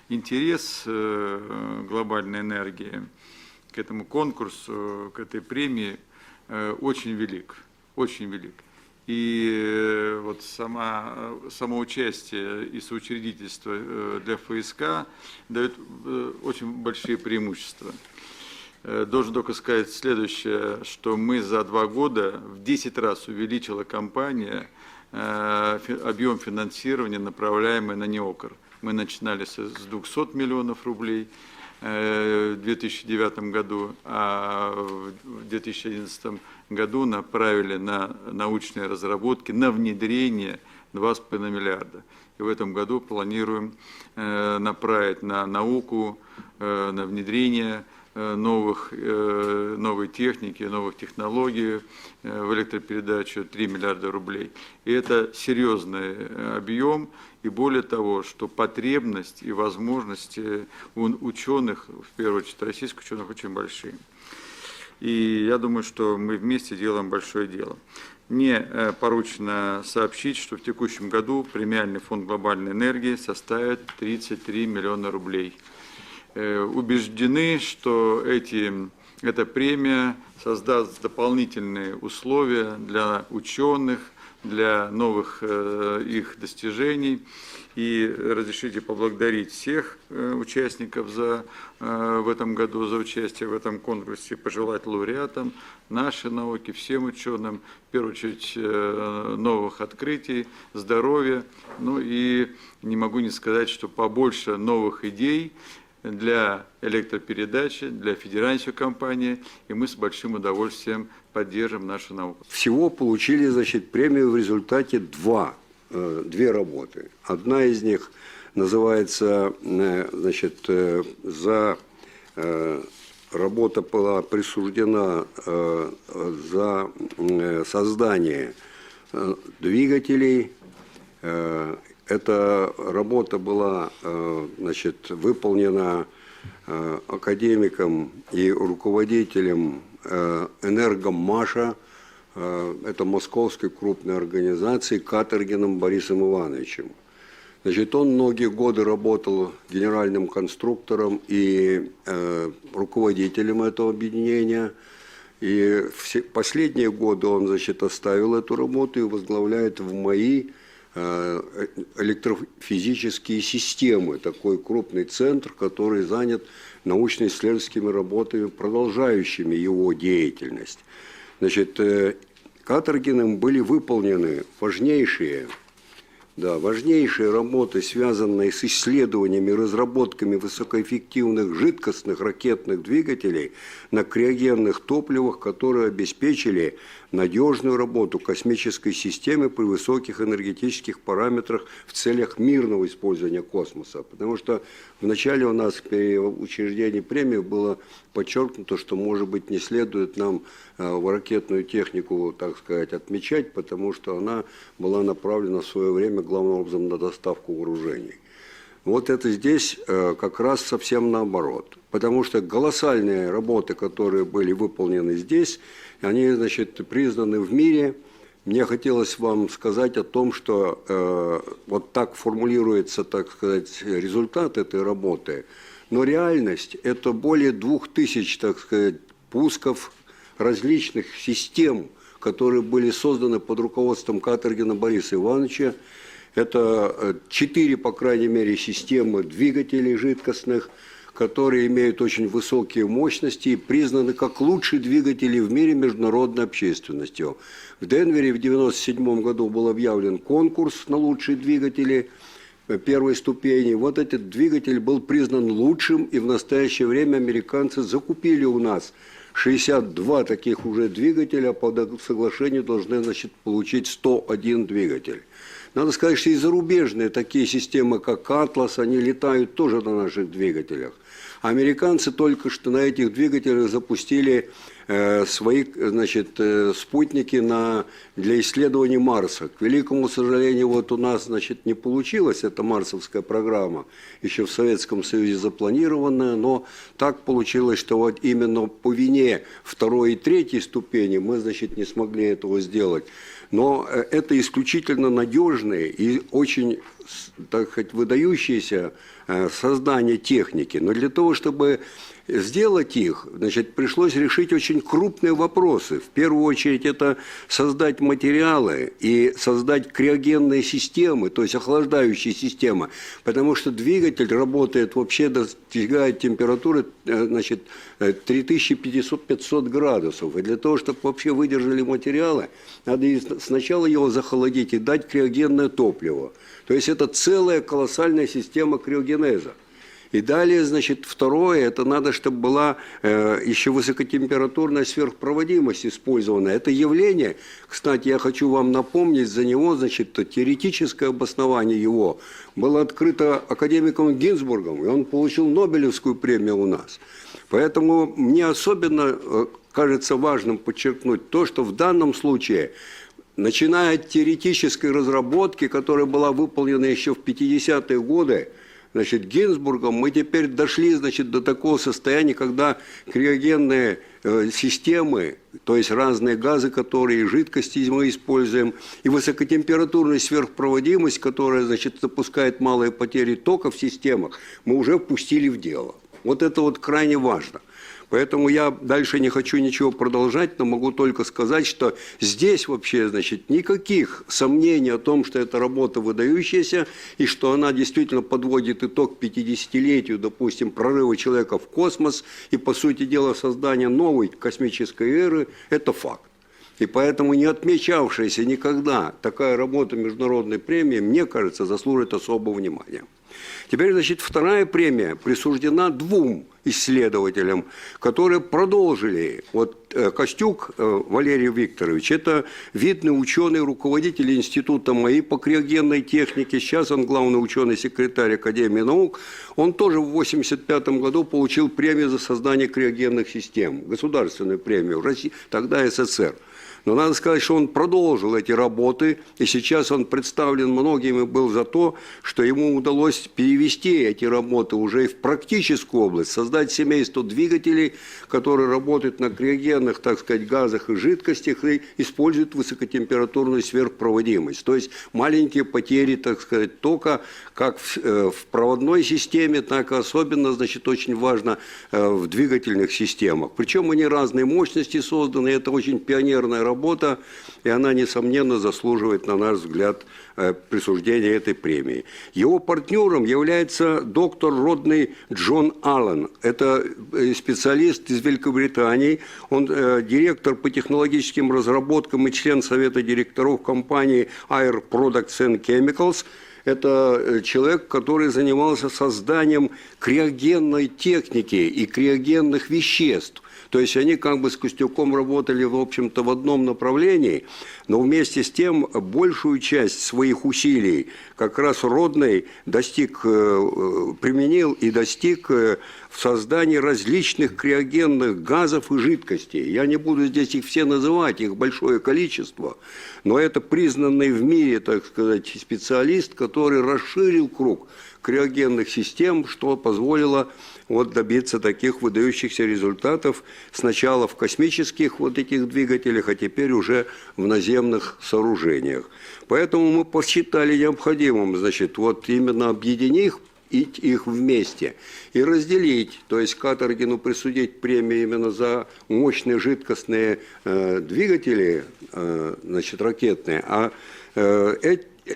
интерес глобальной энергии к этому конкурсу, к этой премии очень велик, очень велик. И вот само участие и соучредительство для ФСК дает очень большие преимущества. Должен только сказать следующее, что мы за 2 года в 10 раз увеличила компания объем финансирования, направляемый на НЕОКР. Мы начинали с 200 миллионов рублей в 2009 году, а в 2011 году направили на научные разработки, на внедрение 2,5 миллиарда. И в этом году планируем направить на науку, на внедрение новой техники, новых технологий в электропередачу 3 миллиарда рублей. И это серьезный объем, и более того, что потребность и возможности у ученых, в первую очередь российских ученых, очень большие. И я думаю, что мы вместе делаем большое дело. Мне поручено сообщить, что в текущем году премиальный фонд глобальной энергии составит 33 миллиона рублей. Убеждены, что эта премия создаст дополнительные условия для ученых, для новых их достижений. И разрешите поблагодарить всех участников в этом году за участие в этом конкурсе, пожелать лауреатам нашей науки, всем ученым, в первую очередь, новых открытий, здоровья. Ну и не могу не сказать, что побольше новых идей для электропередачи, для федеральной компании, и мы с большим удовольствием поддержим нашу науку. Всего получили, значит, премию в результате две работы. Одна из них называется, значит, работа была присуждена за создание двигателей. Эта работа была, значит, выполнена академиком и руководителем «Энергомаша», это московской крупной организации, Каторгиным Борисом Ивановичем. Значит, он многие годы работал генеральным конструктором и руководителем этого объединения. И последние годы он, значит, оставил эту работу и возглавляет в МАИ электрофизические системы, такой крупный центр, который занят научно-исследовательскими работами, продолжающими его деятельность. Значит, Каторгиным были выполнены важнейшие работы, связанные с исследованиями и разработками высокоэффективных жидкостных ракетных двигателей на криогенных топливах, которые обеспечили надежную работу космической системы при высоких энергетических параметрах в целях мирного использования космоса. Потому что вначале у нас при учреждении премии было подчеркнуто, что, может быть, не следует нам в ракетную технику, так сказать, отмечать, потому что она была направлена в свое время главным образом на доставку вооружений. Вот это здесь как раз совсем наоборот. Потому что колоссальные работы, которые были выполнены здесь, они, значит, признаны в мире. Мне хотелось вам сказать о том, что вот так формулируется, так сказать, результат этой работы. Но реальность – это более 2000, так сказать, пусков различных систем, которые были созданы под руководством Каторгина Бориса Ивановича. Это 4, по крайней мере, системы двигателей жидкостных, которые имеют очень высокие мощности и признаны как лучшие двигатели в мире международной общественностью. В Денвере в 1997 году был объявлен конкурс на лучшие двигатели первой ступени. Вот этот двигатель был признан лучшим, и в настоящее время американцы закупили у нас 62 таких уже двигателя, а по соглашению должны, значит, получить 101 двигатель. Надо сказать, что и зарубежные такие системы, как «Атлас», они летают тоже на наших двигателях. Американцы только что на этих двигателях запустили свои, значит, спутники для исследований Марса. К великому сожалению, вот у нас, значит, не получилась эта марсовская программа, еще в Советском Союзе запланированная, но так получилось, что вот именно по вине 2 и 3 ступени мы, значит, не смогли этого сделать. Но это исключительно надежные и очень так сказать, выдающиеся создания техники. Но для того, чтобы сделать их, значит, пришлось решить очень крупные вопросы. В первую очередь это создать материалы и создать криогенные системы, то есть охлаждающие системы, потому что двигатель работает, вообще достигает температуры, значит, 3500-500 градусов. И для того, чтобы вообще выдержали материалы, надо сначала его захолодить и дать криогенное топливо. То есть это целая колоссальная система криогенеза. И далее, значит, второе, это надо, чтобы была еще высокотемпературная сверхпроводимость использована. Это явление, кстати, я хочу вам напомнить, за него, значит, теоретическое обоснование его было открыто академиком Гинзбургом, и он получил Нобелевскую премию у нас. Поэтому мне особенно кажется важным подчеркнуть то, что в данном случае, начиная от теоретической разработки, которая была выполнена еще в 50-е годы, значит, Гинзбургом, мы теперь дошли, значит, до такого состояния, когда криогенные системы, то есть разные газы, которые жидкости мы используем, и высокотемпературная сверхпроводимость, которая, значит, допускает малые потери тока в системах, мы уже впустили в дело. Вот это вот крайне важно. Поэтому я дальше не хочу ничего продолжать, но могу только сказать, что здесь вообще, значит, никаких сомнений о том, что эта работа выдающаяся, и что она действительно подводит итог 50-летию, допустим, прорыва человека в космос и, по сути дела, создания новой космической эры, это факт. И поэтому не отмечавшаяся никогда такая работа международной премии, мне кажется, заслужит особого внимания. Теперь, значит, вторая премия присуждена двум исследователям, которые продолжили. Вот Костюк Валерий Викторович, это видный ученый, руководитель института МАИ по криогенной технике, сейчас он главный ученый-секретарь Академии наук. Он тоже в 1985 году получил премию за создание криогенных систем, государственную премию в России, тогда СССР. Но надо сказать, что он продолжил эти работы, и сейчас он представлен многими был за то, что ему удалось перевести эти работы уже и в практическую область, создать семейство двигателей, которые работают на криогенных, так сказать, газах и жидкостях и используют высокотемпературную сверхпроводимость. То есть маленькие потери, так сказать, тока как в проводной системе, так и особенно, значит, очень важно в двигательных системах. Причем они разные мощности созданы, это очень пионерная работа, и она, несомненно, заслуживает, на наш взгляд, присуждения этой премии. Его партнером является доктор Родни Джон Аллен. Это специалист из Великобритании, он директор по технологическим разработкам и член совета директоров компании Air Products and Chemicals. Это человек, который занимался созданием криогенной техники и криогенных веществ. То есть они как бы с Костюком работали, в общем-то, в одном направлении, но вместе с тем большую часть своих усилий как раз Родни применил и достиг в создании различных криогенных газов и жидкостей. Я не буду здесь их все называть, их большое количество, но это признанный в мире, так сказать, специалист, который расширил круг криогенных систем, что позволило вот добиться таких выдающихся результатов сначала в космических вот этих двигателях, а теперь уже в наземных сооружениях. Поэтому мы посчитали необходимым, значит, вот именно объединив их вместе и разделить, то есть Каторгину присудить премию именно за мощные жидкостные двигатели, значит, ракетные, а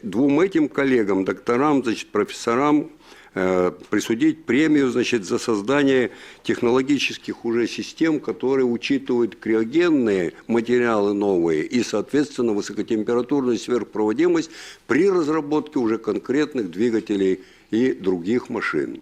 двум этим коллегам, докторам, значит, профессорам присудить премию, значит, за создание технологических уже систем, которые учитывают криогенные материалы новые и, соответственно, высокотемпературную сверхпроводимость при разработке уже конкретных двигателей и других машин.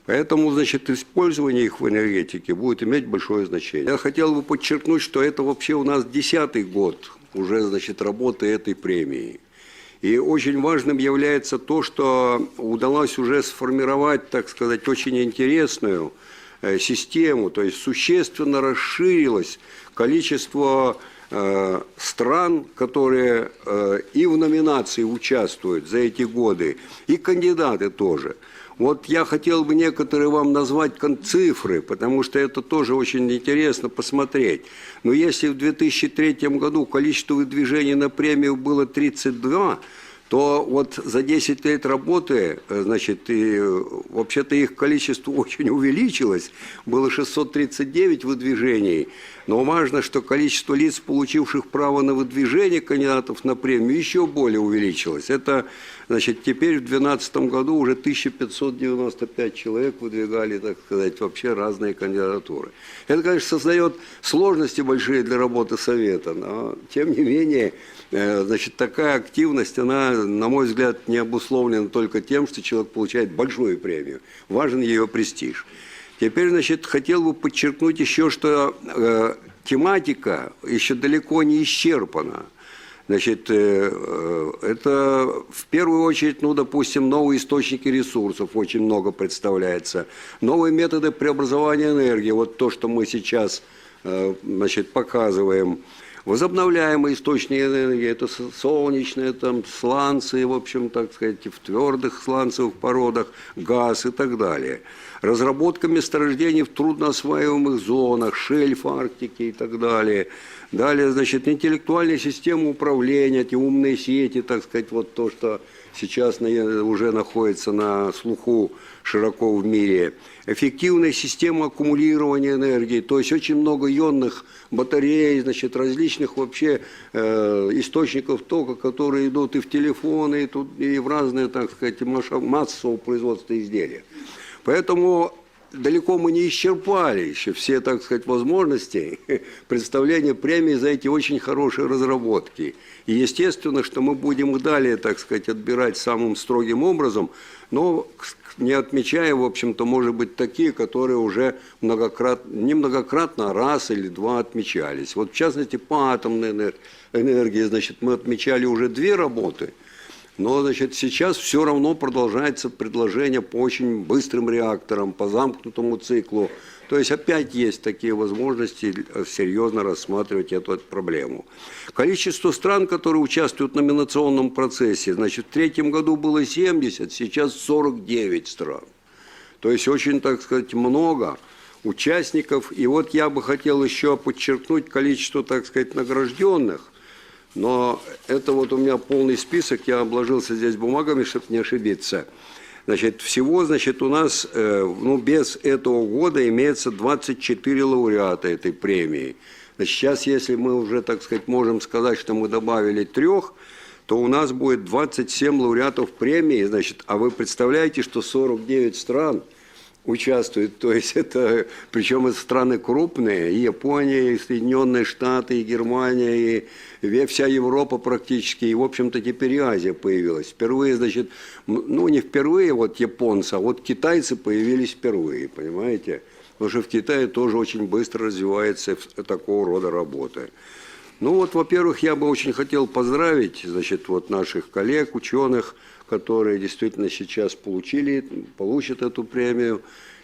Поэтому, значит, использование их в энергетике будет иметь большое значение. Я хотел бы подчеркнуть, что это вообще у нас 10-й год уже, значит, работы этой премии. И очень важным является то, что удалось уже сформировать, так сказать, очень интересную систему, то есть существенно расширилось количество стран, которые и в номинации участвуют за эти годы, и кандидаты тоже. Вот я хотел бы некоторые вам назвать цифры, потому что это тоже очень интересно посмотреть. Но если в 2003 году количество выдвижений на премию было 32, то вот за 10 лет работы, значит, вообще-то их количество очень увеличилось, было 639 выдвижений, но важно, что количество лиц, получивших право на выдвижение кандидатов на премию, еще более увеличилось. Это, значит, теперь в 2012 году уже 1595 человек выдвигали, так сказать, вообще разные кандидатуры. Это, конечно, создает сложности большие для работы Совета, но, тем не менее, значит, такая активность, она, на мой взгляд, не обусловлена только тем, что человек получает большую премию. Важен ее престиж. Теперь, значит, хотел бы подчеркнуть еще, что тематика еще далеко не исчерпана. Значит, это в первую очередь, ну, допустим, новые источники ресурсов очень много представляется. Новые методы преобразования энергии, вот то, что мы сейчас, значит, показываем. Возобновляемые источники энергии, это солнечные, там, сланцы, в общем, так сказать, в твердых сланцевых породах, газ и так далее. Разработка месторождений в трудноосваиваемых зонах, шельф Арктики и так далее. Далее, значит, интеллектуальная система управления, эти умные сети, так сказать, вот то, что сейчас уже находится на слуху широко в мире. Эффективная система аккумулирования энергии, то есть очень много ионных батарей, значит, различных вообще источников тока, которые идут и в телефоны, и в разные, так сказать, массового производства изделия. Поэтому далеко мы не исчерпали еще все, так сказать, возможности представления премии за эти очень хорошие разработки. И естественно, что мы будем их далее, так сказать, отбирать самым строгим образом, но не отмечая, в общем-то, может быть, такие, которые уже не многократно, а раз или два отмечались. Вот в частности, по атомной энергии, значит, мы отмечали уже 2 работы. Но, значит, сейчас все равно продолжается предложение по очень быстрым реакторам, по замкнутому циклу. То есть опять есть такие возможности серьезно рассматривать эту проблему. Количество стран, которые участвуют в номинационном процессе, значит, в 2003 году было 70, сейчас 49 стран. То есть очень, так сказать, много участников. И вот я бы хотел еще подчеркнуть количество, так сказать, награжденных. Но это вот у меня полный список, я обложился здесь бумагами, чтобы не ошибиться. Значит, всего, значит, у нас, ну, без этого года имеется 24 лауреата этой премии. Значит, сейчас, если мы уже, так сказать, можем сказать, что мы добавили 3, то у нас будет 27 лауреатов премии, значит, а вы представляете, что 49 стран участвуют, то есть это, причем это страны крупные, и Япония, и Соединенные Штаты, и Германия, и вся Европа практически, и, в общем-то, теперь и Азия появилась. Впервые, значит, ну, не впервые вот японцы, а вот китайцы появились впервые, понимаете? Потому что в Китае тоже очень быстро развивается такого рода работа. Ну вот, во-первых, я бы очень хотел поздравить, значит, вот наших коллег, ученых, которые действительно сейчас получат эту премию.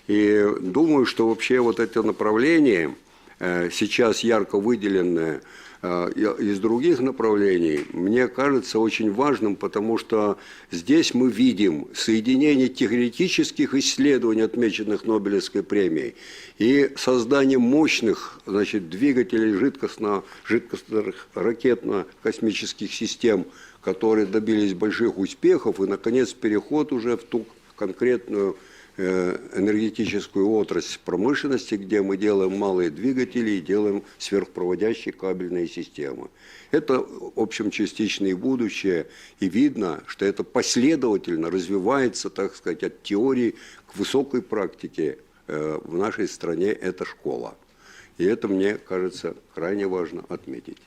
И думаю, что вообще вот это направление, сейчас ярко выделенное из других направлений, мне кажется очень важным, потому что здесь мы видим соединение теоретических исследований, отмеченных Нобелевской премией, и создание мощных, значит, двигателей жидкостных ракетно-космических систем, которые добились больших успехов, и, наконец, переход уже в ту конкретную энергетическую отрасль промышленности, где мы делаем малые двигатели и делаем сверхпроводящие кабельные системы. Это, в общем, частично и будущее, и видно, что это последовательно развивается, так сказать, от теории к высокой практике. В нашей стране это школа. И это, мне кажется, крайне важно отметить.